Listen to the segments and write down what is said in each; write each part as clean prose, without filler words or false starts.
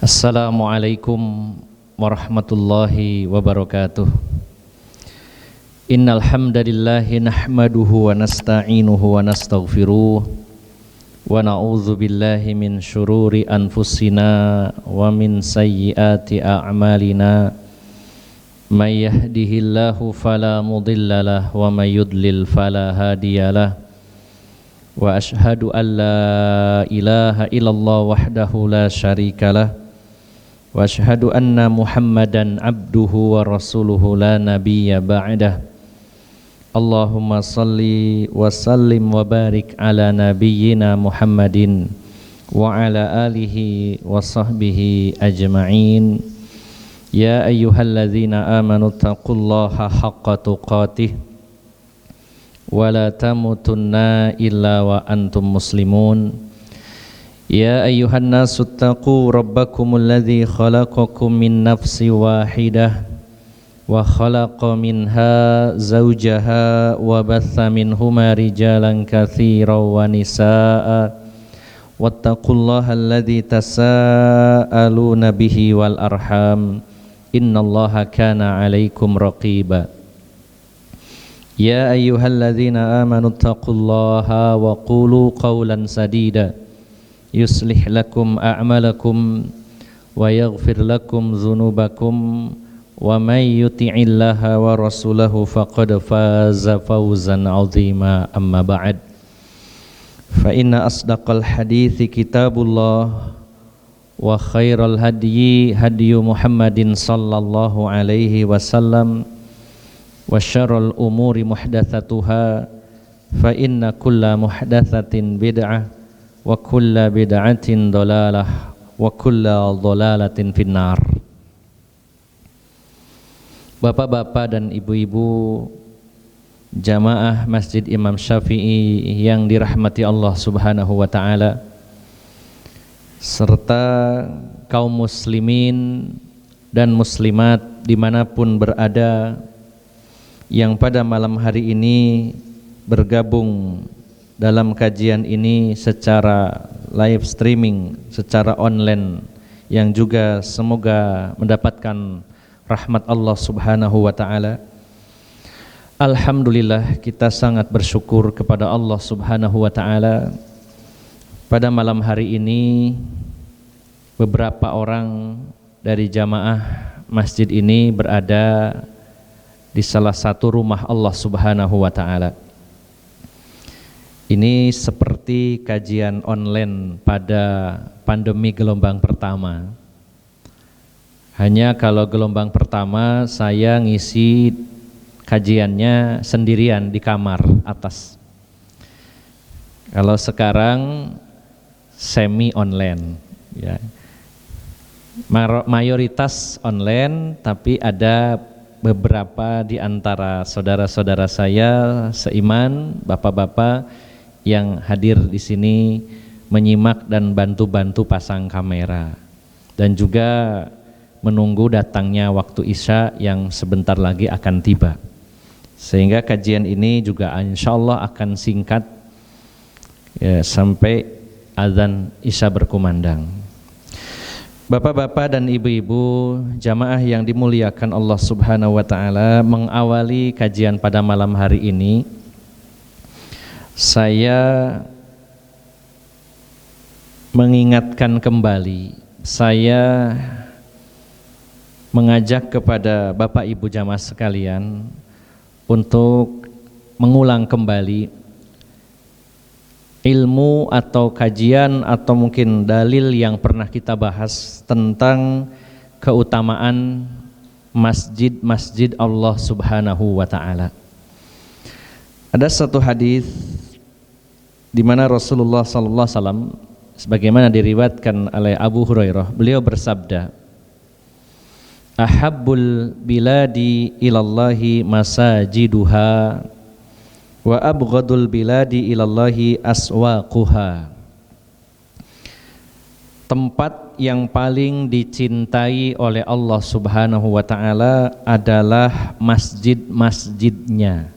Assalamualaikum warahmatullahi wabarakatuh. Innal hamdalillahi nahmaduhu wa nasta'inuhu wa nastaghfiruh wa na'udzu billahi min syururi anfusina wa min sayyiati a'malina. May yahdihillahu fala mudhillalah wa may yudlil fala hadiyalah. Wa ashhadu an la ilaha illallah wahdahu la syarikalah. Wa ashhadu anna Muhammadan abduhu wa rasuluhu la nabiyya ba'dah. Allahumma salli wa sallim wa barik ala nabiyyina Muhammadin wa ala alihi wa sahbihi ajma'in. Ya ayyuhalladzina amanu taqullaha haqqa tuqatih wa la tamutunna illa wa antum muslimun. Ya ayyuhan nasu taqu rabbakumul ladzi khalaqakum min nafsin wahidah wa khalaqa minha zawjaha wa batha minhuma rijalan katsiran wa nisaa'a wattaqullaha alladzi tasaaluna bihi wal arham innallaha kana 'alaikum raqiba. Ya ayyuhalladzina amanu taqullaha wa qulu qawlan sadida yuslih lakum a'malakum wa yaghfir lakum dzunubakum wa may yuti'illaha wa rasulahu faqad faza fawzan 'azima. Amma ba'd, fa inna asdaqal hadithi kitabullah wa khairal hadyi hadyu Muhammadin sallallahu alaihi wasallam wa syarrul umuri muhdatsatuha fa inna kulla muhdatsatin bid'ah wa kulla bid'atin dhalalah wa kulla dhalalatin finnar. Bapak-bapak dan ibu-ibu jamaah Masjid Imam Syafi'i yang dirahmati Allah Subhanahu wa ta'ala, serta kaum muslimin dan muslimat dimanapun berada yang pada malam hari ini bergabung dalam kajian ini secara live streaming, secara online, yang juga semoga mendapatkan rahmat Allah Subhanahu wa ta'ala. Alhamdulillah, kita sangat bersyukur kepada Allah Subhanahu wa ta'ala. Pada malam hari ini beberapa orang dari jamaah masjid ini berada di salah satu rumah Allah Subhanahu wa ta'ala. Ini seperti kajian online pada pandemi gelombang pertama. Hanya kalau gelombang pertama saya ngisi kajiannya sendirian di kamar atas. Kalau sekarang semi online, ya. Mayoritas online, tapi ada beberapa di antara saudara-saudara saya seiman, bapak-bapak yang hadir di sini menyimak dan bantu-bantu pasang kamera, dan juga menunggu datangnya waktu Isya yang sebentar lagi akan tiba, sehingga kajian ini juga insyaallah akan singkat ya, sampai azan Isya berkumandang. Bapak-bapak dan ibu-ibu jamaah yang dimuliakan Allah Subhanahu wa ta'ala, mengawali kajian pada malam hari ini saya mengingatkan kembali, saya mengajak kepada Bapak Ibu jamaah sekalian untuk mengulang kembali ilmu atau kajian atau mungkin dalil yang pernah kita bahas tentang keutamaan masjid-masjid Allah Subhanahu wa ta'ala. Ada satu hadis di mana Rasulullah sallallahu alaihi wasallam, sebagaimana diriwayatkan oleh Abu Hurairah, beliau bersabda, ahabbul biladi ilallahi masajiduha wa abghadul biladi ilallahi aswaquha. Tempat yang paling dicintai oleh Allah Subhanahu wa ta'ala adalah masjid-masjidnya.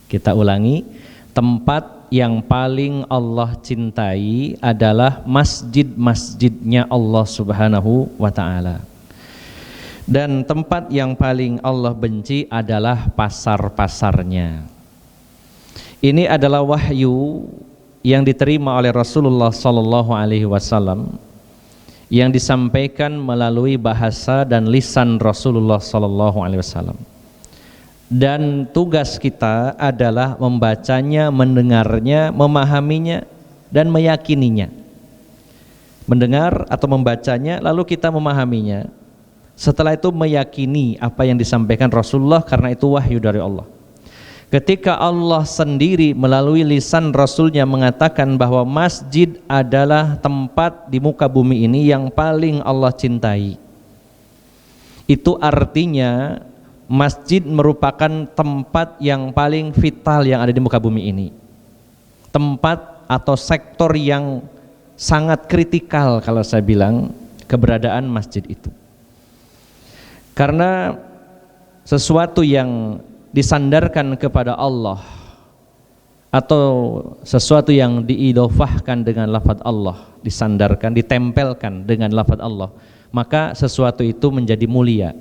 Kita ulangi, tempat yang paling Allah cintai adalah masjid-masjidnya Allah Subhanahu wa ta'ala. Dan tempat yang paling Allah benci adalah pasar-pasarnya. Ini adalah wahyu yang diterima oleh Rasulullah sallallahu alaihi wasallam, yang disampaikan melalui bahasa dan lisan Rasulullah sallallahu alaihi wasallam. Dan tugas kita adalah membacanya, mendengarnya, memahaminya, dan meyakininya. Mendengar atau membacanya, lalu kita memahaminya. Setelah itu meyakini apa yang disampaikan Rasulullah, karena itu wahyu dari Allah. Ketika Allah sendiri melalui lisan Rasulnya mengatakan bahwa masjid adalah tempat di muka bumi ini yang paling Allah cintai, itu artinya masjid merupakan tempat yang paling vital yang ada di muka bumi ini. Tempat atau sektor yang sangat kritikal kalau saya bilang keberadaan masjid itu. Karena sesuatu yang disandarkan kepada Allah atau sesuatu yang diidofahkan dengan lafaz Allah, disandarkan, ditempelkan dengan lafaz Allah, maka sesuatu itu menjadi mulia.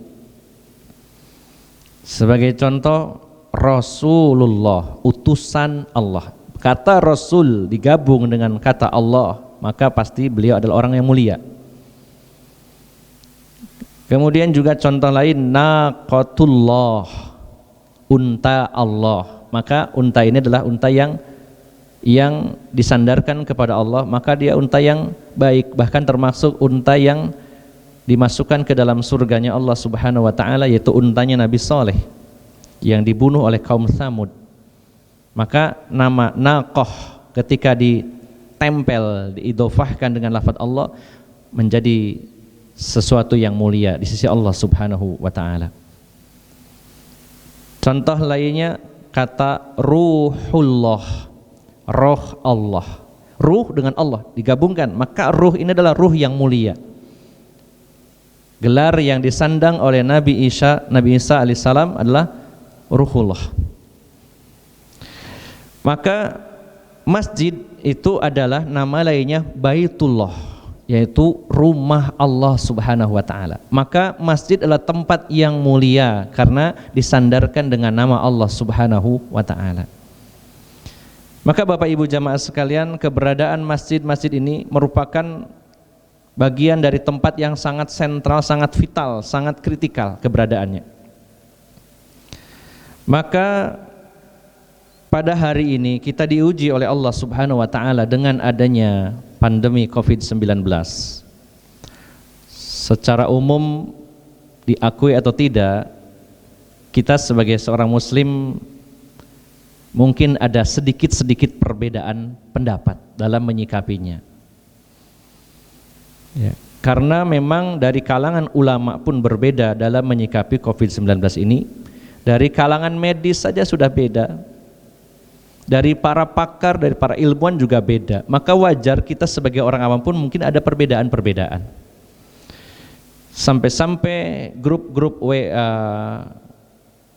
Sebagai contoh, Rasulullah, utusan Allah. Kata Rasul digabung dengan kata Allah, maka pasti beliau adalah orang yang mulia. Kemudian juga contoh lain, naqatullah, unta Allah. Maka unta ini adalah unta yang disandarkan kepada Allah, maka dia unta yang baik, bahkan termasuk unta yang dimasukkan ke dalam surganya Allah Subhanahu wa ta'ala, yaitu untanya Nabi Saleh yang dibunuh oleh kaum Tsamud. Maka nama naqah ketika ditempel, diidofahkan dengan lafaz Allah, menjadi sesuatu yang mulia di sisi Allah Subhanahu wa ta'ala. Contoh lainnya kata ruhullah, roh Allah. Ruh dengan Allah digabungkan, maka ruh ini adalah ruh yang mulia. Gelar yang disandang oleh Nabi Isa alaihissalam adalah Ruhullah. Maka masjid itu adalah nama lainnya Baitullah, yaitu rumah Allah Subhanahu wa ta'ala. Maka masjid adalah tempat yang mulia karena disandarkan dengan nama Allah Subhanahu wa ta'ala. Maka Bapak Ibu jamaah sekalian, keberadaan masjid-masjid ini merupakan bagian dari tempat yang sangat sentral, sangat vital, sangat kritikal keberadaannya. Maka pada hari ini kita diuji oleh Allah Subhanahu wa ta'ala dengan adanya pandemi COVID-19. Secara umum, diakui atau tidak, kita sebagai seorang muslim mungkin ada sedikit-sedikit perbedaan pendapat dalam menyikapinya. Ya, karena memang dari kalangan ulama pun berbeda dalam menyikapi COVID-19 ini. Dari kalangan medis saja sudah beda. Dari para pakar, dari para ilmuwan juga beda. Maka wajar kita sebagai orang awam pun mungkin ada perbedaan-perbedaan. Sampai-sampai grup-grup WA,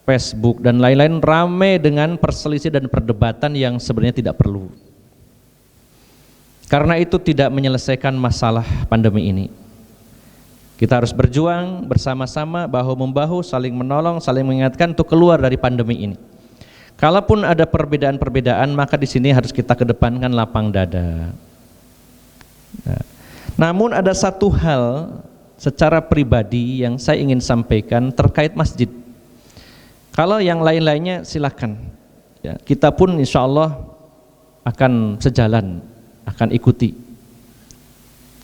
Facebook dan lain-lain ramai dengan perselisihan dan perdebatan yang sebenarnya tidak perlu. Karena itu tidak menyelesaikan masalah pandemi ini. Kita harus berjuang bersama-sama, bahu-membahu, saling menolong, saling mengingatkan untuk keluar dari pandemi ini. Kalaupun ada perbedaan-perbedaan, maka di sini harus kita kedepankan lapang dada. Nah, namun ada satu hal secara pribadi yang saya ingin sampaikan terkait masjid. Kalau yang lain-lainnya silakan. Ya, kita pun insya Allah akan sejalan, akan ikuti,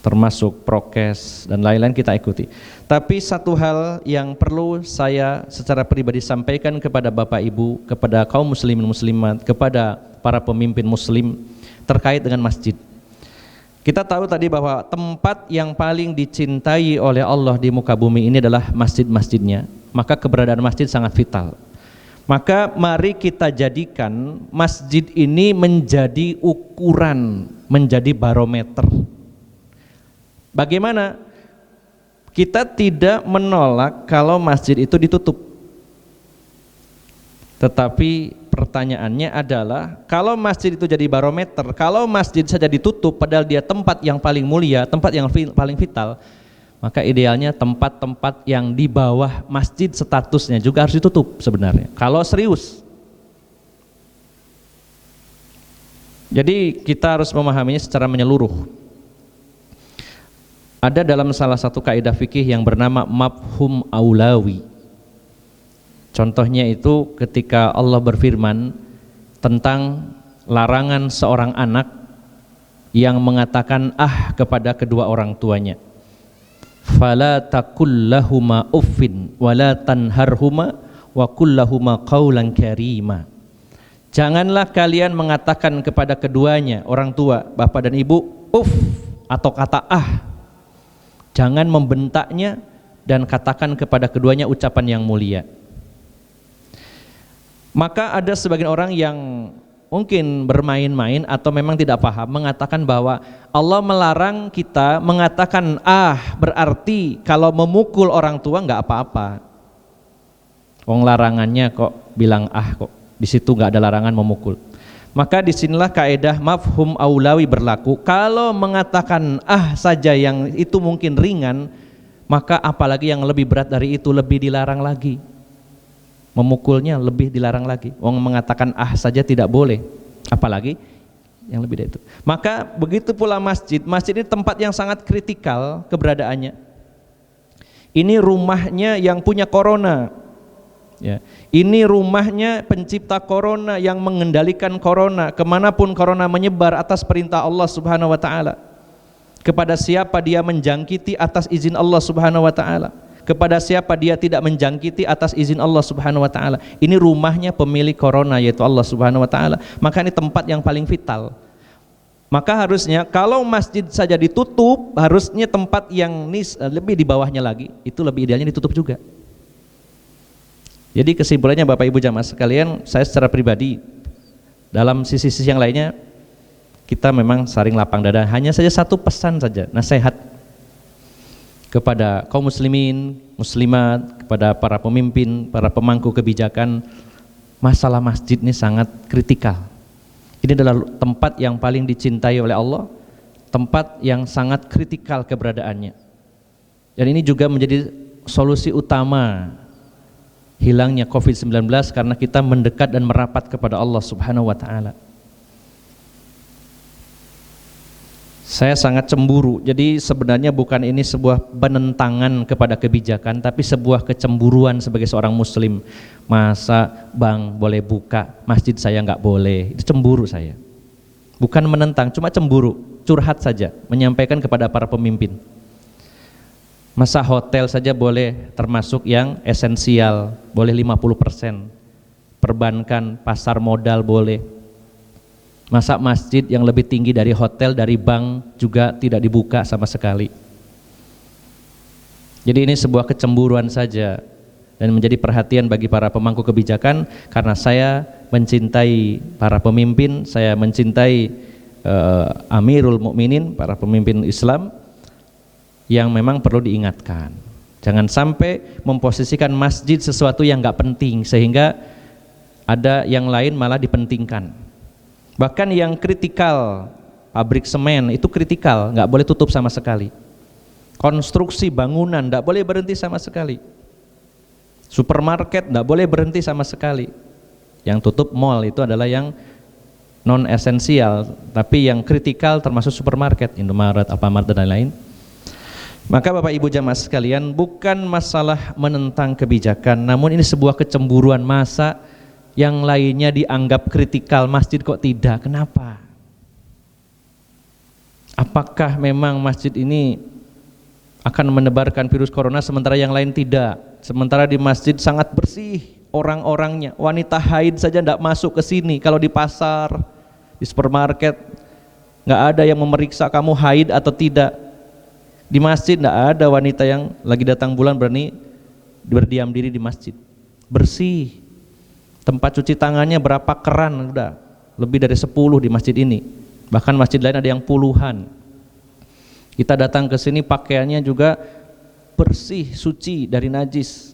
termasuk prokes dan lain-lain kita ikuti. Tapi satu hal yang perlu saya secara pribadi sampaikan kepada Bapak Ibu, kepada kaum muslimin muslimat, kepada para pemimpin muslim terkait dengan masjid. Kita tahu tadi bahwa tempat yang paling dicintai oleh Allah di muka bumi ini adalah masjid-masjidnya. Maka keberadaan masjid sangat vital. Maka mari kita jadikan masjid ini menjadi ukuran, menjadi barometer. Bagaimana? Kita tidak menolak kalau masjid itu ditutup. Tetapi pertanyaannya adalah, kalau masjid itu jadi barometer, kalau masjid saja ditutup padahal dia tempat yang paling mulia, tempat yang paling vital, maka idealnya tempat-tempat yang di bawah masjid statusnya juga harus ditutup sebenarnya, kalau serius. Jadi kita harus memahaminya secara menyeluruh. Ada dalam salah satu kaidah fikih yang bernama mafhum aulawi. Contohnya itu ketika Allah berfirman tentang larangan seorang anak yang mengatakan kepada kedua orang tuanya. Fala taqul lahuma uffin wala tanharhuma wa qul lahuma qaulan karima. Janganlah kalian mengatakan kepada keduanya, orang tua, bapak dan ibu, atau kata Jangan membentaknya dan katakan kepada keduanya ucapan yang mulia. Maka ada sebagian orang yang mungkin bermain-main atau memang tidak paham mengatakan bahwa Allah melarang kita mengatakan berarti kalau memukul orang tua nggak apa-apa. Wong larangannya kok bilang kok. Di situ nggak ada larangan memukul. Maka disinilah kaidah mafhum aulawi berlaku. Kalau mengatakan saja yang itu mungkin ringan, maka apalagi yang lebih berat dari itu lebih dilarang lagi. Memukulnya lebih dilarang lagi. Wong mengatakan saja tidak boleh, apalagi yang lebih dari itu. Maka begitu pula masjid. Masjid ini tempat yang sangat kritikal keberadaannya. Ini rumahnya yang punya corona. Ya. Ini rumahnya pencipta corona yang mengendalikan corona, kemanapun corona menyebar atas perintah Allah Subhanahu wa ta'ala. Kepada siapa dia menjangkiti atas izin Allah Subhanahu wa ta'ala, kepada siapa dia tidak menjangkiti atas izin Allah Subhanahu wa ta'ala. Ini rumahnya pemilik corona, yaitu Allah Subhanahu wa ta'ala. Maka ini tempat yang paling vital. Maka harusnya kalau masjid saja ditutup, harusnya tempat yang lebih di bawahnya lagi, itu lebih idealnya ditutup juga. Jadi kesimpulannya Bapak Ibu jamaah sekalian, saya secara pribadi dalam sisi-sisi yang lainnya kita memang saling lapang dada. Hanya saja satu pesan saja, nasihat kepada kaum muslimin, muslimat, kepada para pemimpin, para pemangku kebijakan. Masalah masjid ini sangat kritikal. Ini adalah tempat yang paling dicintai oleh Allah, tempat yang sangat kritikal keberadaannya. Dan ini juga menjadi solusi utama hilangnya COVID-19 karena kita mendekat dan merapat kepada Allah Subhanahu wa ta'ala. Saya sangat cemburu. Jadi sebenarnya bukan ini sebuah penentangan kepada kebijakan, tapi sebuah kecemburuan sebagai seorang muslim. Masa bang boleh buka, masjid saya nggak boleh? Itu cemburu saya. Bukan menentang, cuma cemburu, curhat saja, menyampaikan kepada para pemimpin. Masa hotel saja boleh termasuk yang esensial, boleh 50%. Perbankan, pasar modal boleh. Masa masjid yang lebih tinggi dari hotel, dari bank juga tidak dibuka sama sekali. Jadi ini sebuah kecemburuan saja dan menjadi perhatian bagi para pemangku kebijakan, karena saya mencintai para pemimpin, saya mencintai Amirul Mukminin, para pemimpin Islam, yang memang perlu diingatkan. Jangan sampai memposisikan masjid sesuatu yang nggak penting sehingga ada yang lain malah dipentingkan. Bahkan yang kritikal, pabrik semen itu kritikal, nggak boleh tutup sama sekali. Konstruksi bangunan nggak boleh berhenti sama sekali. Supermarket nggak boleh berhenti sama sekali. Yang tutup mall itu adalah yang non esensial, tapi yang kritikal termasuk supermarket, Indomaret, Alfamart dan lain-lain. Maka Bapak Ibu jamaah sekalian, bukan masalah menentang kebijakan, namun ini sebuah kecemburuan. Masa yang lainnya dianggap kritikal, masjid kok tidak? Kenapa? Apakah memang masjid ini akan menebarkan virus corona sementara yang lain tidak? Sementara di masjid sangat bersih orang-orangnya, wanita haid saja tidak masuk ke sini. Kalau di pasar, di supermarket, nggak ada yang memeriksa kamu haid atau tidak. Di masjid tidak ada wanita yang lagi datang bulan berani berdiam diri di masjid. Bersih. Tempat cuci tangannya berapa keran, udah lebih dari 10 di masjid ini. Bahkan masjid lain ada yang puluhan. Kita datang ke sini pakaiannya juga bersih, suci dari najis.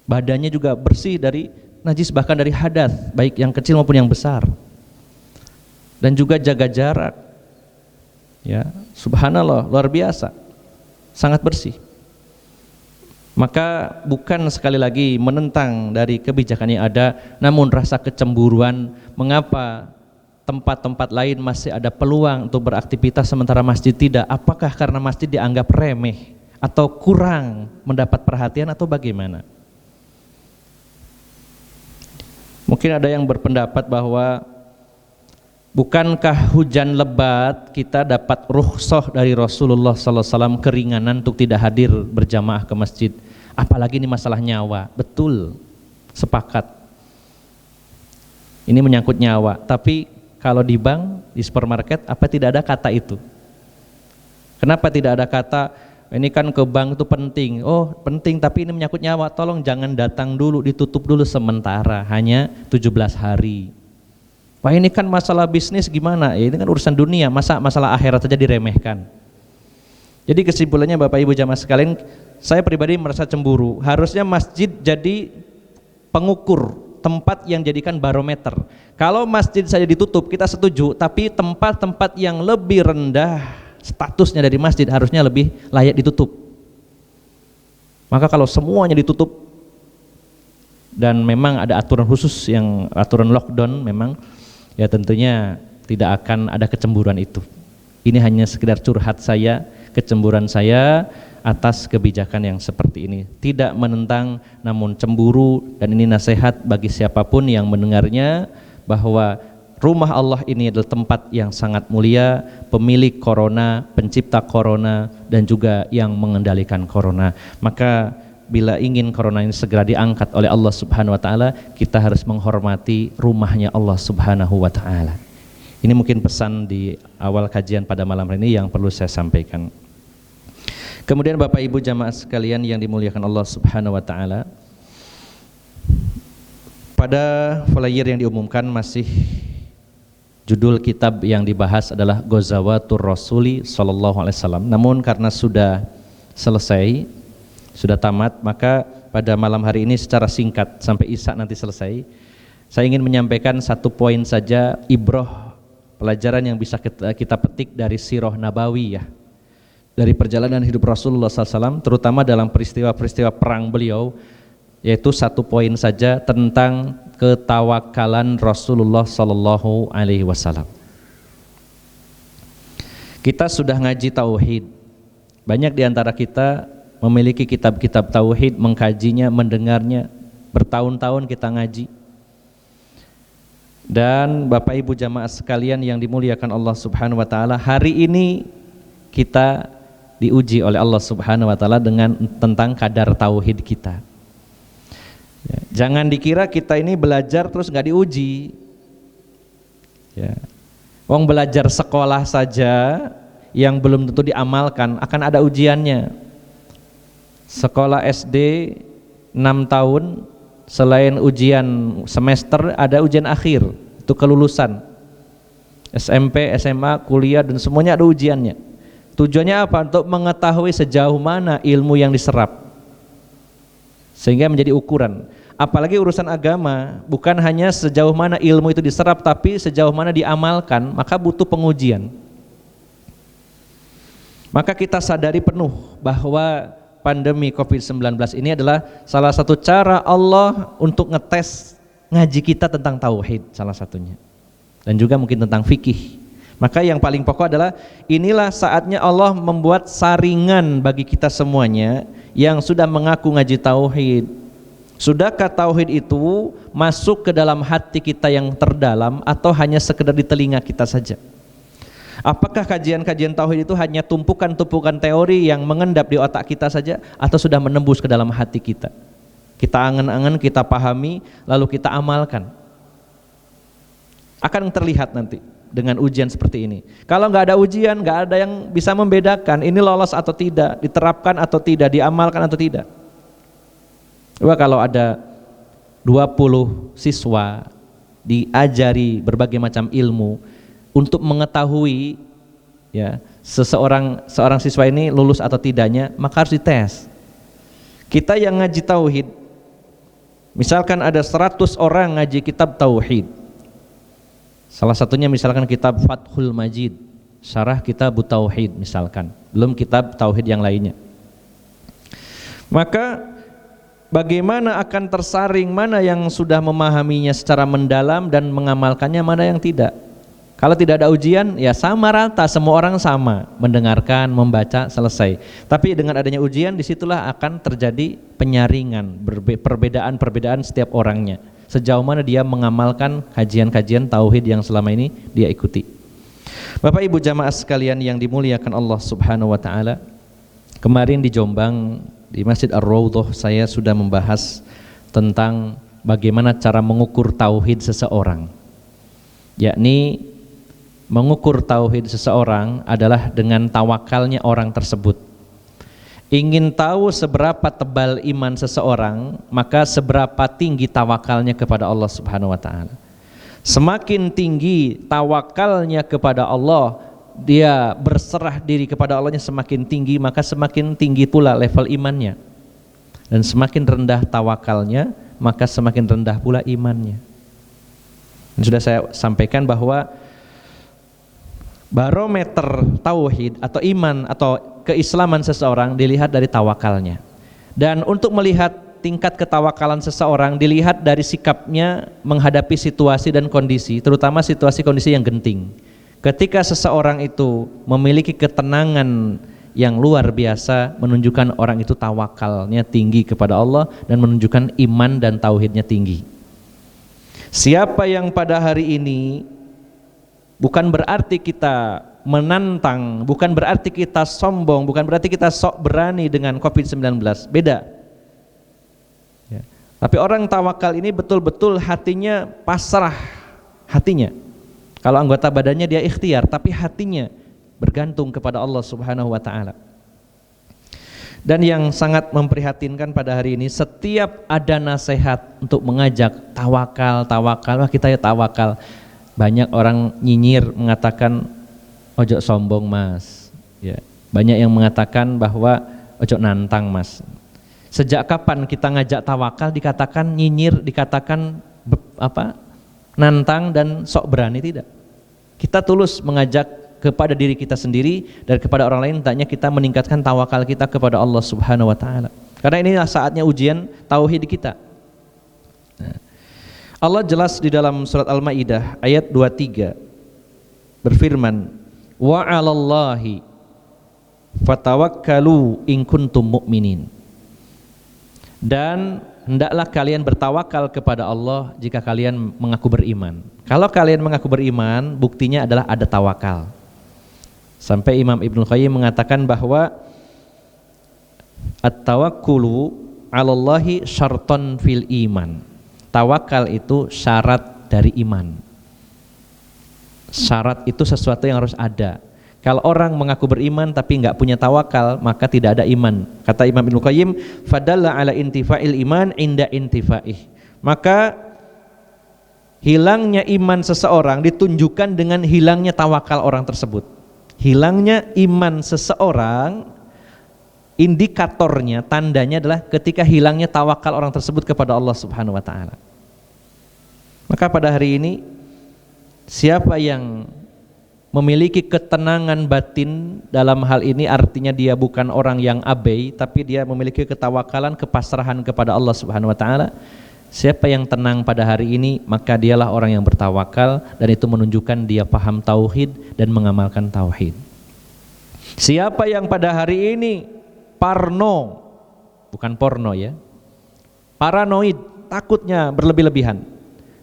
Badannya juga bersih dari najis bahkan dari hadas, baik yang kecil maupun yang besar. Dan juga jaga jarak. Ya, subhanallah, luar biasa. Sangat bersih. Maka bukan sekali lagi menentang dari kebijakan yang ada, namun rasa kecemburuan mengapa tempat-tempat lain masih ada peluang untuk beraktivitas sementara masjid tidak. Apakah karena masjid dianggap remeh atau kurang mendapat perhatian atau bagaimana? Mungkin ada yang berpendapat bahwa bukankah hujan lebat kita dapat rukhsah dari Rasulullah SAW keringanan untuk tidak hadir berjamaah ke masjid, apalagi ini masalah nyawa. Betul, sepakat, ini menyangkut nyawa. Tapi kalau di bank, di supermarket, apa tidak ada kata itu? Kenapa tidak ada kata ini kan ke bank itu penting? Oh penting, tapi ini menyangkut nyawa, tolong jangan datang dulu, ditutup dulu sementara, hanya 17 hari. Wah ini kan masalah bisnis gimana? Ya, ini kan urusan dunia, masa masalah akhirat saja diremehkan. Jadi kesimpulannya Bapak Ibu jamaah sekalian, saya pribadi merasa cemburu. Harusnya masjid jadi pengukur, tempat yang jadikan barometer. Kalau masjid saja ditutup kita setuju, tapi tempat-tempat yang lebih rendah statusnya dari masjid harusnya lebih layak ditutup. Maka kalau semuanya ditutup dan memang ada aturan khusus, yang aturan lockdown memang, ya tentunya tidak akan ada kecemburuan itu. Ini hanya sekedar curhat saya, kecemburuan saya atas kebijakan yang seperti ini. Tidak menentang, namun cemburu, dan ini nasihat bagi siapapun yang mendengarnya, bahwa rumah Allah ini adalah tempat yang sangat mulia, pemilik corona, pencipta corona, dan juga yang mengendalikan corona. Maka bila ingin corona ini segera diangkat oleh Allah Subhanahu wa taala, kita harus menghormati rumahnya Allah Subhanahu wa taala. Ini mungkin pesan di awal kajian pada malam hari ini yang perlu saya sampaikan. Kemudian Bapak Ibu jamaah sekalian yang dimuliakan Allah Subhanahu wa taala, pada flyer yang diumumkan masih judul kitab yang dibahas adalah Ghazawatur Rasuli sallallahu alaihi wasallam. Namun karena sudah selesai, sudah tamat, maka pada malam hari ini secara singkat sampai Isya nanti selesai, saya ingin menyampaikan satu poin saja, ibroh, pelajaran yang bisa kita petik dari sirah nabawiyah, dari perjalanan hidup Rasulullah SAW, terutama dalam peristiwa-peristiwa perang beliau, yaitu satu poin saja tentang ketawakalan Rasulullah Sallallahu Alaihi Wasallam. Kita sudah ngaji tauhid, banyak di antara kita memiliki kitab-kitab tauhid, mengkajinya, mendengarnya, bertahun-tahun kita ngaji. Dan Bapak Ibu jamaah sekalian yang dimuliakan Allah Subhanahu Wa Taala, hari ini kita diuji oleh Allah Subhanahu Wa Taala dengan tentang kadar tauhid kita. Ya, jangan dikira kita ini belajar terus nggak diuji. Ya. Wong belajar sekolah saja yang belum tentu diamalkan akan ada ujiannya. Sekolah SD 6 tahun, selain ujian semester ada ujian akhir, itu kelulusan. SMP, SMA, kuliah, dan semuanya ada ujiannya. Tujuannya apa? Untuk mengetahui sejauh mana ilmu yang diserap, sehingga menjadi ukuran. Apalagi urusan agama, bukan hanya sejauh mana ilmu itu diserap, tapi sejauh mana diamalkan, maka butuh pengujian. Maka kita sadari penuh bahwa pandemi COVID-19 ini adalah salah satu cara Allah untuk ngetes ngaji kita tentang tauhid, salah satunya, dan juga mungkin tentang fikih. Maka yang paling pokok adalah inilah saatnya Allah membuat saringan bagi kita semuanya yang sudah mengaku ngaji tauhid. Sudahkah tauhid itu masuk ke dalam hati kita yang terdalam, atau hanya sekedar di telinga kita saja? Apakah kajian-kajian tauhid itu hanya tumpukan-tumpukan teori yang mengendap di otak kita saja, atau sudah menembus ke dalam hati kita? Kita angan-angan, kita pahami, lalu kita amalkan. Akan terlihat nanti dengan ujian seperti ini. Kalau nggak ada ujian, nggak ada yang bisa membedakan ini lolos atau tidak, diterapkan atau tidak, diamalkan atau tidak. Coba kalau ada 20 siswa diajari berbagai macam ilmu untuk mengetahui ya seorang siswa ini lulus atau tidaknya, maka harus dites. Kita yang ngaji tauhid Misalkan ada 100 orang ngaji kitab tauhid. Salah satunya misalkan kitab Fathul Majid, syarah kitab tauhid misalkan, belum kitab tauhid yang lainnya. Maka bagaimana akan tersaring mana yang sudah memahaminya secara mendalam dan mengamalkannya, mana yang tidak? Kalau tidak ada ujian, ya sama rata, semua orang sama, mendengarkan, membaca, selesai. Tapi dengan adanya ujian, disitulah akan terjadi penyaringan, perbedaan-perbedaan setiap orangnya. Sejauh mana dia mengamalkan kajian-kajian tauhid yang selama ini dia ikuti. Bapak Ibu jamaah sekalian yang dimuliakan Allah Subhanahu wa taala, kemarin di Jombang di Masjid Ar-Raudhah saya sudah membahas tentang bagaimana cara mengukur tauhid seseorang. Yakni mengukur tauhid seseorang adalah dengan tawakalnya orang tersebut. Ingin tahu seberapa tebal iman seseorang, maka seberapa tinggi tawakalnya kepada Allah Subhanahu wa taala. Semakin tinggi tawakalnya kepada Allah, dia berserah diri kepada Allahnya semakin tinggi, maka semakin tinggi pula level imannya. Dan semakin rendah tawakalnya, maka semakin rendah pula imannya. Dan sudah saya sampaikan bahwa barometer tauhid atau iman atau keislaman seseorang dilihat dari tawakalnya. Dan untuk melihat tingkat ketawakalan seseorang dilihat dari sikapnya menghadapi situasi dan kondisi, terutama situasi kondisi yang genting. Ketika seseorang itu memiliki ketenangan yang luar biasa, menunjukkan orang itu tawakalnya tinggi kepada Allah dan menunjukkan iman dan tauhidnya tinggi. Siapa yang pada hari ini, bukan berarti kita menantang, bukan berarti kita sombong, bukan berarti kita sok berani dengan COVID-19, beda ya. Tapi orang tawakal ini betul-betul hatinya pasrah, hatinya. Kalau anggota badannya dia ikhtiar, tapi hatinya bergantung kepada Allah Subhanahu wa taala. Dan yang sangat memprihatinkan pada hari ini, setiap ada nasihat untuk mengajak tawakal, wah kita ya tawakal, banyak orang nyinyir mengatakan ojo sombong mas ya. Banyak yang mengatakan bahwa ojo nantang mas. Sejak kapan kita ngajak tawakal dikatakan nyinyir, dikatakan nantang dan sok berani? Tidak. Kita tulus mengajak kepada diri kita sendiri dan kepada orang lain, hendaknya kita meningkatkan tawakal kita kepada Allah Subhanahu wa taala. Karena inilah saatnya ujian tauhid kita. Nah, Allah jelas di dalam surat Al-Maidah ayat 23 berfirman, wa 'alallahi fatawakkalu in kuntum mu'minin. Dan hendaklah kalian bertawakal kepada Allah jika kalian mengaku beriman. Kalau kalian mengaku beriman, buktinya adalah ada tawakal. Sampai Imam Ibnu Qayyim mengatakan bahwa at-tawakkulu 'alallahi syarton fil iman. Tawakal itu syarat dari iman. Syarat itu sesuatu yang harus ada. Kalau orang mengaku beriman tapi enggak punya tawakal, maka tidak ada iman. Kata Imam Ibnu Qayyim, fadalla ala intifa'il iman inda intifa'ih. Maka hilangnya iman seseorang ditunjukkan dengan hilangnya tawakal orang tersebut. Hilangnya iman seseorang, indikatornya, tandanya adalah ketika hilangnya tawakal orang tersebut kepada Allah Subhanahu wa taala. Maka pada hari ini siapa yang memiliki ketenangan batin dalam hal ini, artinya dia bukan orang yang abai, tapi dia memiliki ketawakalan, kepasrahan kepada Allah Subhanahu wa taala. Siapa yang tenang pada hari ini, maka dialah orang yang bertawakal, dan itu menunjukkan dia paham tauhid dan mengamalkan tauhid. Siapa yang pada hari ini parno, bukan porno ya, paranoid, takutnya berlebih-lebihan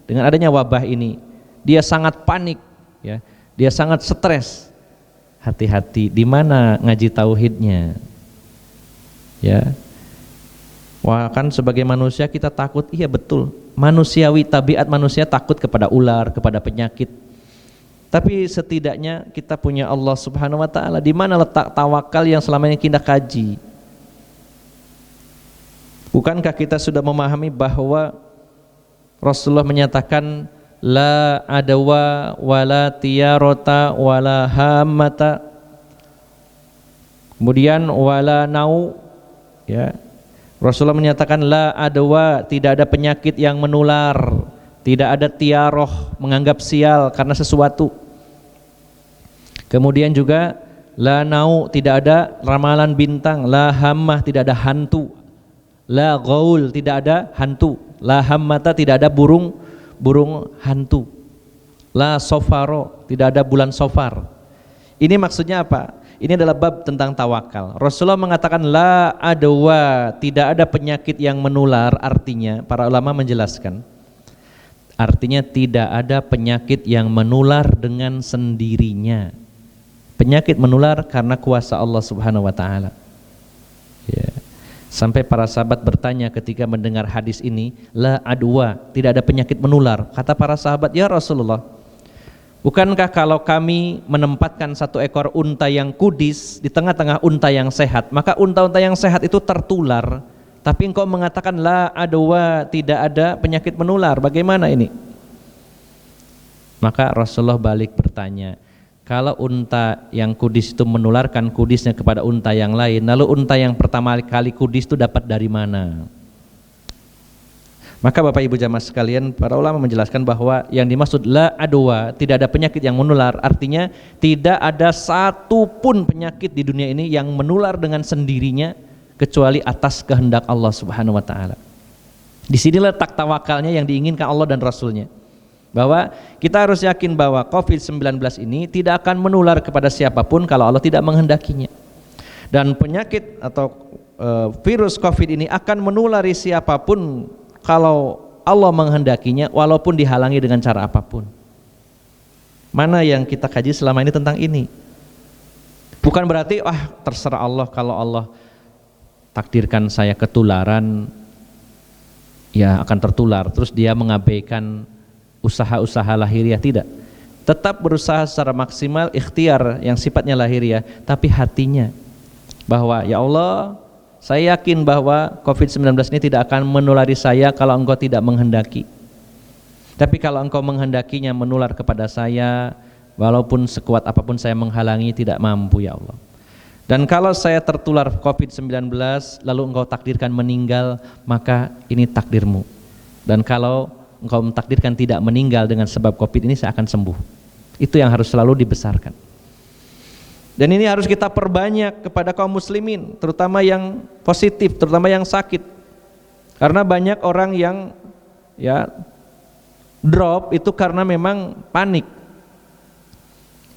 dengan adanya wabah ini, dia sangat panik ya, dia sangat stres. Hati-hati, di mana ngaji tauhidnya ya. Wah, kan sebagai manusia kita takut, iya betul, manusiawi, tabiat manusia takut kepada ular, kepada penyakit. Tapi setidaknya kita punya Allah Subhanahu wa taala. Di mana letak tawakal yang selama ini kita kaji? Bukankah kita sudah memahami bahwa Rasulullah menyatakan la adawa wala tiyarota wala hamata, kemudian wala nau ya. Rasulullah menyatakan la adwa, tidak ada penyakit yang menular, tidak ada tiaroh, menganggap sial karena sesuatu. Kemudian juga la nau, tidak ada ramalan bintang, la hammah, tidak ada hantu, la ghaul, tidak ada hantu, la hammata, tidak ada burung hantu, la sofaro, tidak ada bulan sofar. Ini maksudnya apa? Ini adalah bab tentang tawakal. Rasulullah mengatakan la adwa, tidak ada penyakit yang menular. Artinya para ulama menjelaskan, artinya tidak ada penyakit yang menular dengan sendirinya. Penyakit menular karena kuasa Allah Subhanahu wa taala. Ya. Sampai para sahabat bertanya ketika mendengar hadis ini, la adwa, tidak ada penyakit menular. Kata para sahabat, ya Rasulullah, bukankah kalau kami menempatkan satu ekor unta yang kudis di tengah-tengah unta yang sehat, maka unta-unta yang sehat itu tertular? Tapi engkau mengatakan la adwa, tidak ada penyakit menular. Bagaimana ini? Maka Rasulullah balik bertanya, kalau unta yang kudis itu menularkan kudisnya kepada unta yang lain, lalu unta yang pertama kali kudis itu dapat dari mana? Maka Bapak Ibu jamaah sekalian, para ulama menjelaskan bahwa yang dimaksud la adwa, tidak ada penyakit yang menular, artinya tidak ada satu pun penyakit di dunia ini yang menular dengan sendirinya kecuali atas kehendak Allah Subhanahu wa taala. Di sini letak tawakalnya yang diinginkan Allah dan Rasulnya. Bahwa kita harus yakin bahwa COVID-19 ini tidak akan menular kepada siapapun kalau Allah tidak menghendakinya. Dan penyakit atau virus COVID ini akan menulari siapapun kalau Allah menghendakinya, walaupun dihalangi dengan cara apapun. Mana yang kita kaji selama ini tentang ini? Bukan berarti terserah Allah, kalau Allah takdirkan saya ketularan, ya akan tertular, terus dia mengabaikan usaha-usaha lahiriah. Tidak, tetap berusaha secara maksimal, ikhtiar yang sifatnya lahiriah, tapi hatinya bahwa ya Allah, saya yakin bahwa COVID-19 ini tidak akan menulari saya kalau engkau tidak menghendaki. Tapi kalau engkau menghendakinya menular kepada saya, walaupun sekuat apapun saya menghalangi, tidak mampu ya Allah. Dan kalau saya tertular COVID-19 lalu engkau takdirkan meninggal, maka ini takdirmu. Dan kalau engkau mentakdirkan tidak meninggal dengan sebab COVID ini, saya akan sembuh. Itu yang harus selalu dibesarkan. Dan ini harus kita perbanyak kepada kaum muslimin, terutama yang positif, terutama yang sakit. Karena banyak orang yang drop itu karena memang panik.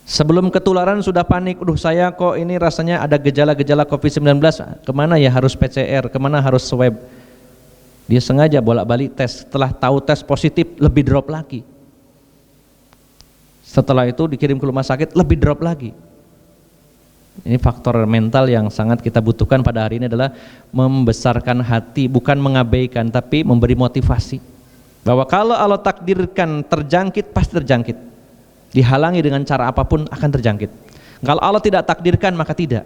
Sebelum ketularan sudah panik, saya kok ini rasanya ada gejala-gejala COVID-19, kemana ya harus PCR, kemana harus swab. Dia sengaja bolak-balik tes, setelah tahu tes positif lebih drop lagi. Setelah itu dikirim ke rumah sakit lebih drop lagi. Ini faktor mental yang sangat kita butuhkan pada hari ini adalah membesarkan hati, bukan mengabaikan, tapi memberi motivasi. Bahwa kalau Allah takdirkan terjangkit, pasti terjangkit. Dihalangi dengan cara apapun akan terjangkit. Kalau Allah tidak takdirkan, maka tidak.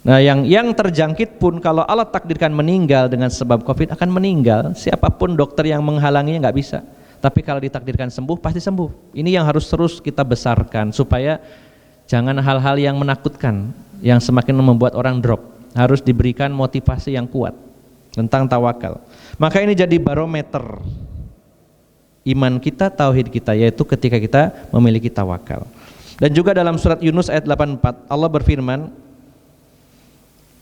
Nah yang terjangkit pun kalau Allah takdirkan meninggal dengan sebab COVID, akan meninggal. Siapapun dokter yang menghalanginya nggak bisa. Tapi kalau ditakdirkan sembuh, pasti sembuh. Ini yang harus terus kita besarkan supaya jangan hal-hal yang menakutkan, yang semakin membuat orang drop. Harus diberikan motivasi yang kuat tentang tawakal. Maka ini jadi barometer iman kita, tauhid kita, yaitu ketika kita memiliki tawakal. Dan juga dalam surat Yunus ayat 84 Allah berfirman,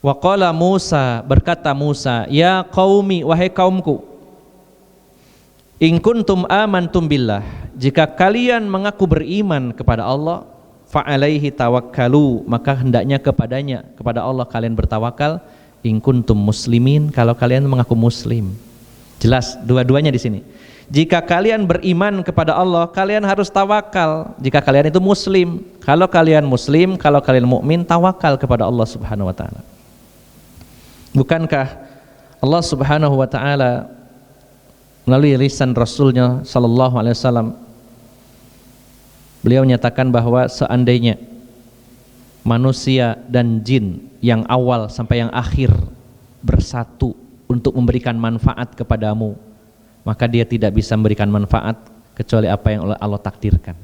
wa qala Musa, berkata Musa, ya qaumi, wahai kaumku, in kuntum amantum billah, jika kalian mengaku beriman kepada Allah, fa alaihi tawakkalu, maka hendaknya kepada Allah kalian bertawakal. In kuntum muslimin, kalau kalian mengaku muslim. Jelas dua-duanya di sini. Jika kalian beriman kepada Allah, kalian harus tawakal. Jika kalian itu muslim, kalau kalian muslim, kalau kalian mukmin, tawakal kepada Allah Subhanahu wa taala. Bukankah Allah Subhanahu wa taala melalui lisan Rasulnya sallallahu alaihi wasallam, beliau menyatakan bahwa seandainya manusia dan jin yang awal sampai yang akhir bersatu untuk memberikan manfaat kepadamu, maka dia tidak bisa memberikan manfaat kecuali apa yang Allah takdirkan.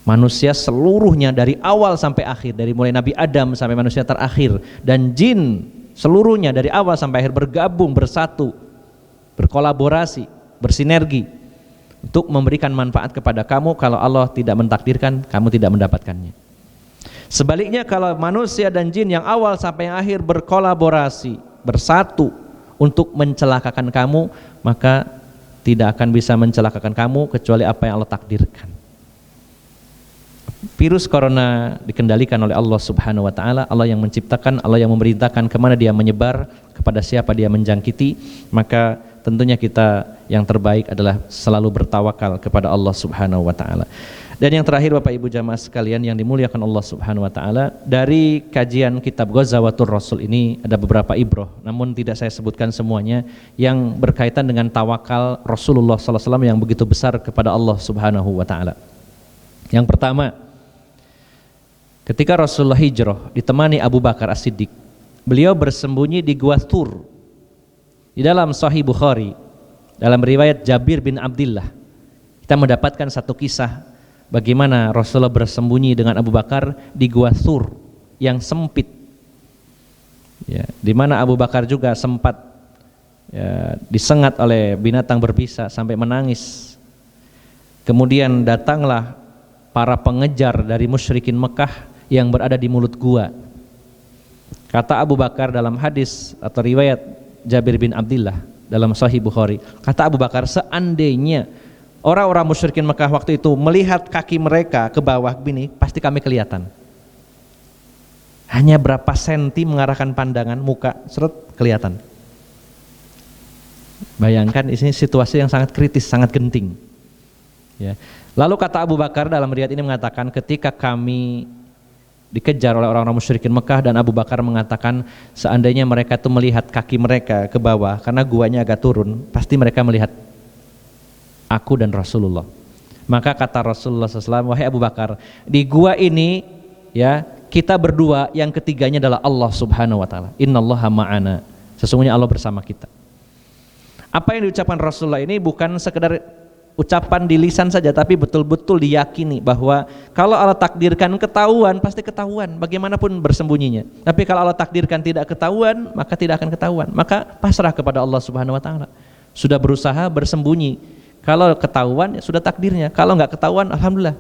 Manusia seluruhnya dari awal sampai akhir, dari mulai Nabi Adam sampai manusia terakhir, dan jin seluruhnya dari awal sampai akhir bergabung, bersatu, berkolaborasi, bersinergi untuk memberikan manfaat kepada kamu. Kalau Allah tidak mentakdirkan, kamu tidak mendapatkannya. Sebaliknya kalau manusia dan jin yang awal sampai yang akhir berkolaborasi, bersatu untuk mencelakakan kamu, maka tidak akan bisa mencelakakan kamu kecuali apa yang Allah takdirkan. Virus corona dikendalikan oleh Allah Subhanahu wa taala. Allah yang menciptakan, Allah yang memerintahkan kemana dia menyebar, kepada siapa dia menjangkiti. Maka tentunya kita yang terbaik adalah selalu bertawakal kepada Allah Subhanahu wa taala. Dan yang terakhir Bapak Ibu jamaah sekalian yang dimuliakan Allah Subhanahu wa taala, dari kajian kitab Ghazawatur Rasul ini ada beberapa ibroh, namun tidak saya sebutkan semuanya, yang berkaitan dengan tawakal Rasulullah sallallahu alaihi wasallam yang begitu besar kepada Allah Subhanahu wa taala. Yang pertama, ketika Rasulullah hijrah ditemani Abu Bakar As-Siddiq, beliau bersembunyi di Gua Thur. Di dalam Sahih Bukhari, dalam riwayat Jabir bin Abdillah, kita mendapatkan satu kisah bagaimana Rasulullah bersembunyi dengan Abu Bakar di Gua Thur yang sempit, ya, di mana Abu Bakar juga sempat disengat oleh binatang berbisa sampai menangis. Kemudian datanglah para pengejar dari musyrikin Mekah yang berada di mulut gua. Kata Abu Bakar dalam hadis atau riwayat Jabir bin Abdillah dalam Sahih Bukhari, kata Abu Bakar, seandainya orang-orang musyrikin Mekah waktu itu melihat kaki mereka ke bawah begini, pasti kami kelihatan. Hanya berapa senti mengarahkan pandangan, muka seret kelihatan. Bayangkan ini situasi yang sangat kritis, sangat genting, ya. Lalu kata Abu Bakar dalam riwayat ini mengatakan, ketika kami dikejar oleh orang-orang musyrikin Mekah dan Abu Bakar mengatakan seandainya mereka itu melihat kaki mereka ke bawah karena guanya agak turun, pasti mereka melihat aku dan Rasulullah. Maka kata Rasulullah SAW, wahai Abu Bakar, di gua ini ya kita berdua, yang ketiganya adalah Allah Subhanahu wa taala. Innallaha ma'ana. Sesungguhnya Allah bersama kita. Apa yang diucapkan Rasulullah ini bukan sekedar ucapan di lisan saja, tapi betul-betul diyakini bahwa kalau Allah takdirkan ketahuan, pasti ketahuan bagaimanapun bersembunyinya. Tapi kalau Allah takdirkan tidak ketahuan, maka tidak akan ketahuan. Maka pasrah kepada Allah Subhanahu wa taala. Sudah berusaha bersembunyi, kalau ketahuan ya sudah takdirnya, kalau nggak ketahuan alhamdulillah.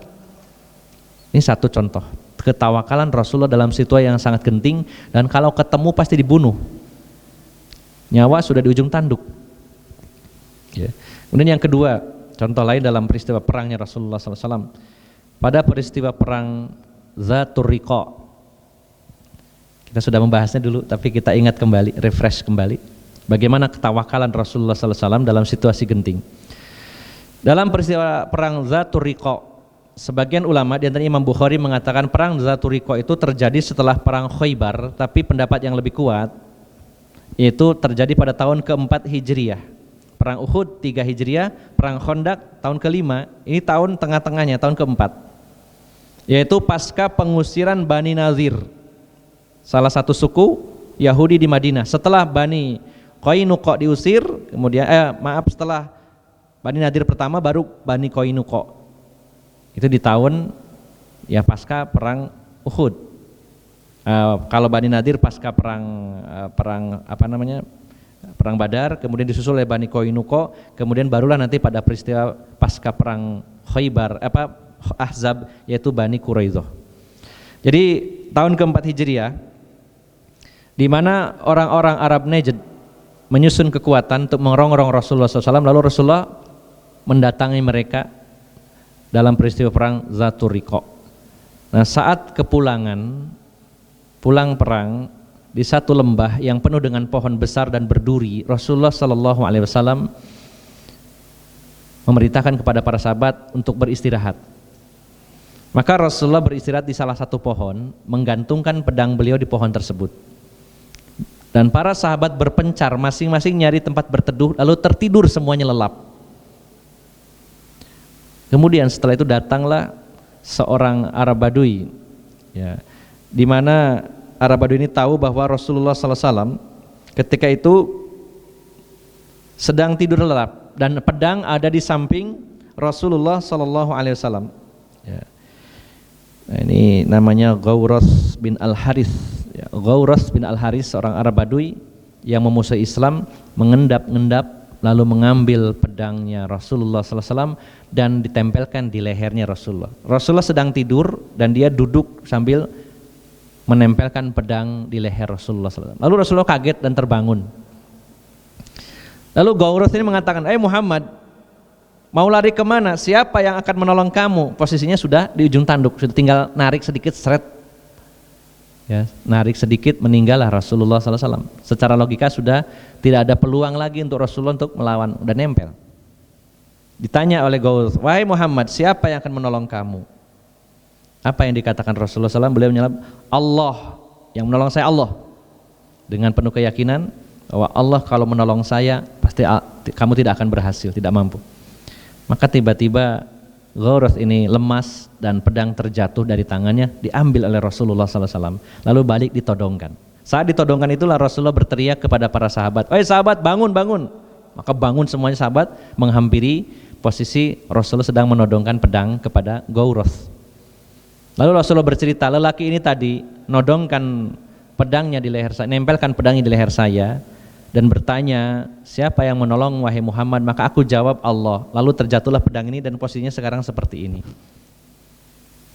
Ini satu contoh ketawakalan Rasulullah dalam situasi yang sangat genting, dan kalau ketemu pasti dibunuh, nyawa sudah di ujung tanduk, ya. Kemudian yang kedua, contoh lain dalam peristiwa perangnya Rasulullah SAW, pada peristiwa perang Zatur Riqa. Kita sudah membahasnya dulu, tapi kita ingat kembali, refresh kembali bagaimana ketawakalan Rasulullah SAW dalam situasi genting. Dalam peristiwa perang Zatur Riqa, sebagian ulama di antara Imam Bukhari mengatakan perang Zatur Riqa itu terjadi setelah perang Khaybar, tapi pendapat yang lebih kuat yaitu terjadi pada tahun keempat Hijriyah. Perang Uhud 3 Hijriah, perang Khandaq tahun kelima, ini tahun tengah-tengahnya, tahun keempat, yaitu pasca pengusiran Bani Nazir, salah satu suku Yahudi di Madinah. Setelah Bani Qainuqa diusir, kemudian setelah Bani Nadir pertama baru Bani Qainuqa. Itu di tahun ya pasca perang Uhud. Kalau Bani Nadir pasca perang perang Badar, kemudian disusul oleh Bani Qainuqa, kemudian barulah nanti pada peristiwa pasca perang Khaybar Ahzab, yaitu Bani Quraidah. Jadi tahun keempat Hijriah, di mana orang-orang Arab Najd menyusun kekuatan untuk merongrong Rasulullah SAW, lalu Rasulullah mendatangi mereka dalam peristiwa perang Zatur Riqa. Nah, saat pulang perang di satu lembah yang penuh dengan pohon besar dan berduri, Rasulullah SAW memerintahkan kepada para sahabat untuk beristirahat. Maka Rasulullah beristirahat di salah satu pohon, menggantungkan pedang beliau di pohon tersebut. Dan para sahabat berpencar, masing-masing nyari tempat berteduh, lalu tertidur semuanya lelap. Kemudian setelah itu datanglah seorang Arab Badui, ya, di mana Arab Badui ini tahu bahwa Rasulullah SAW ketika itu sedang tidur lelap dan pedang ada di samping Rasulullah SAW. Ya. Nah, ini namanya Ghawras bin Al-Harith, ya, Ghawras bin Al-Haris, seorang Arab Badui yang memusuhi Islam, mengendap-endap lalu mengambil pedangnya Rasulullah SAW dan ditempelkan di lehernya Rasulullah. Rasulullah sedang tidur dan dia duduk sambil menempelkan pedang di leher Rasulullah SAW. Lalu Rasulullah kaget dan terbangun. Lalu Ghawras ini mengatakan, Muhammad, mau lari kemana? Siapa yang akan menolong kamu? Posisinya sudah di ujung tanduk, sudah tinggal narik sedikit, seret. Ya, narik sedikit meninggallah Rasulullah SAW. Secara logika sudah tidak ada peluang lagi untuk Rasulullah untuk melawan, udah nempel. Ditanya oleh Ghawras, wahai Muhammad, siapa yang akan menolong kamu? Apa yang dikatakan Rasulullah SAW? Beliau menjawab, Allah, yang menolong saya Allah. Dengan penuh keyakinan bahwa Allah kalau menolong saya pasti kamu tidak akan berhasil, tidak mampu. Maka tiba-tiba Ghawras ini lemas dan pedang terjatuh dari tangannya, diambil oleh Rasulullah SAW, lalu balik ditodongkan. Saat ditodongkan itulah Rasulullah berteriak kepada para sahabat, sahabat, bangun, bangun. Maka bangun semuanya sahabat, menghampiri posisi Rasulullah sedang menodongkan pedang kepada Ghawras. Lalu Rasulullah bercerita, lelaki ini tadi nodongkan pedangnya di leher saya, nempelkan pedangnya di leher saya, dan bertanya, siapa yang menolong wahai Muhammad? Maka aku jawab, Allah. Lalu terjatuhlah pedang ini dan posisinya sekarang seperti ini.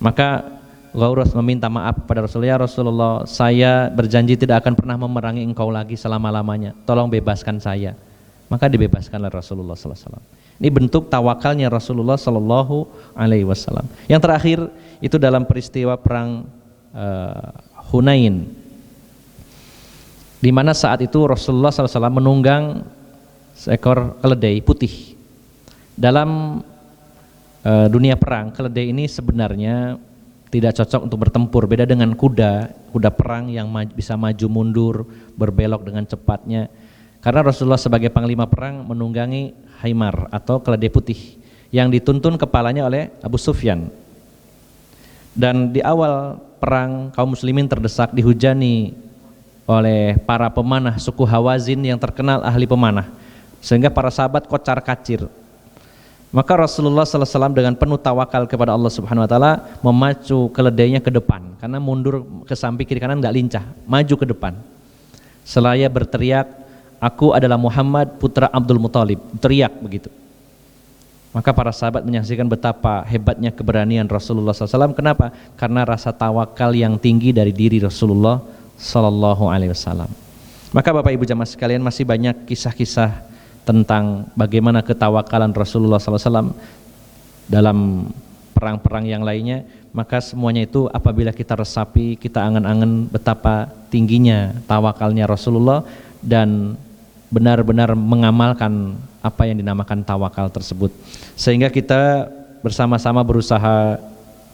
Maka Ghawras meminta maaf kepada Rasulullah, ya Rasulullah, saya berjanji tidak akan pernah memerangi engkau lagi selama-lamanya, tolong bebaskan saya. Maka dibebaskanlah Rasulullah SAW. Ini bentuk tawakalnya Rasulullah SAW. Yang terakhir itu dalam peristiwa perang Hunain, di mana saat itu Rasulullah SAW menunggang seekor keledai putih. Dalam dunia perang, keledai ini sebenarnya tidak cocok untuk bertempur, beda dengan kuda perang yang bisa maju mundur, berbelok dengan cepatnya. Karena Rasulullah sebagai panglima perang menunggangi Haimar atau keledai putih yang dituntun kepalanya oleh Abu Sufyan. Dan di awal perang kaum muslimin terdesak, dihujani oleh para pemanah suku Hawazin yang terkenal ahli pemanah, sehingga para sahabat kocar kacir. Maka Rasulullah SAW dengan penuh tawakal kepada Allah Subhanahu Wa Taala memacu keledainya ke depan, karena mundur ke samping kiri kanan nggak lincah, maju ke depan. Selaya berteriak, aku adalah Muhammad putra Abdul Muthalib, teriak begitu. Maka para sahabat menyaksikan betapa hebatnya keberanian Rasulullah SAW. Kenapa? Karena rasa tawakal yang tinggi dari diri Rasulullah Sallallahu Alaihi Wasallam. Maka Bapak Ibu jamaah sekalian, masih banyak kisah-kisah tentang bagaimana ketawakalan Rasulullah SAW dalam perang-perang yang lainnya. Maka semuanya itu apabila kita resapi, kita angan-angan betapa tingginya tawakalnya Rasulullah dan benar-benar mengamalkan apa yang dinamakan tawakal tersebut, sehingga kita bersama-sama berusaha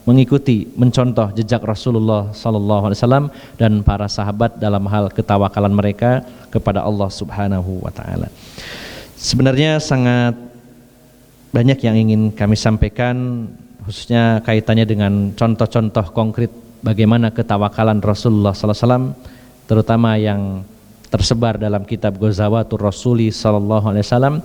mengikuti, mencontoh jejak Rasulullah SAW dan para sahabat dalam hal ketawakalan mereka kepada Allah Subhanahu Wa Taala. Sebenarnya sangat banyak yang ingin kami sampaikan, khususnya kaitannya dengan contoh-contoh konkret bagaimana ketawakalan Rasulullah SAW, terutama yang tersebar dalam kitab Ghazawatur Rasuli SAW.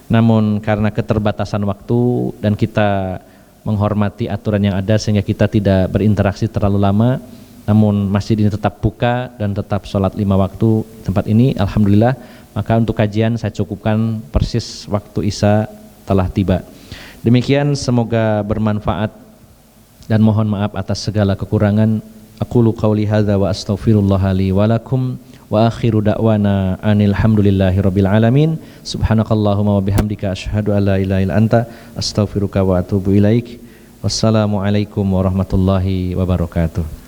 Namun karena keterbatasan waktu dan kita menghormati aturan yang ada, sehingga kita tidak berinteraksi terlalu lama, namun masjid ini tetap buka dan tetap sholat 5 waktu tempat ini, alhamdulillah. Maka untuk kajian saya cukupkan persis waktu Isya telah tiba. Demikian, semoga bermanfaat dan mohon maaf atas segala kekurangan. Aqulu qawli hadza wa astaghfirullah li wa lakum wa akhiru da'wana anil hamdulillahi rabbil alamin. Subhanakallahumma wa bihamdika asyhadu an la ilaha illa anta astaghfiruka wa atubu ilaik. Wassalamualaikum warahmatullahi wabarakatuh.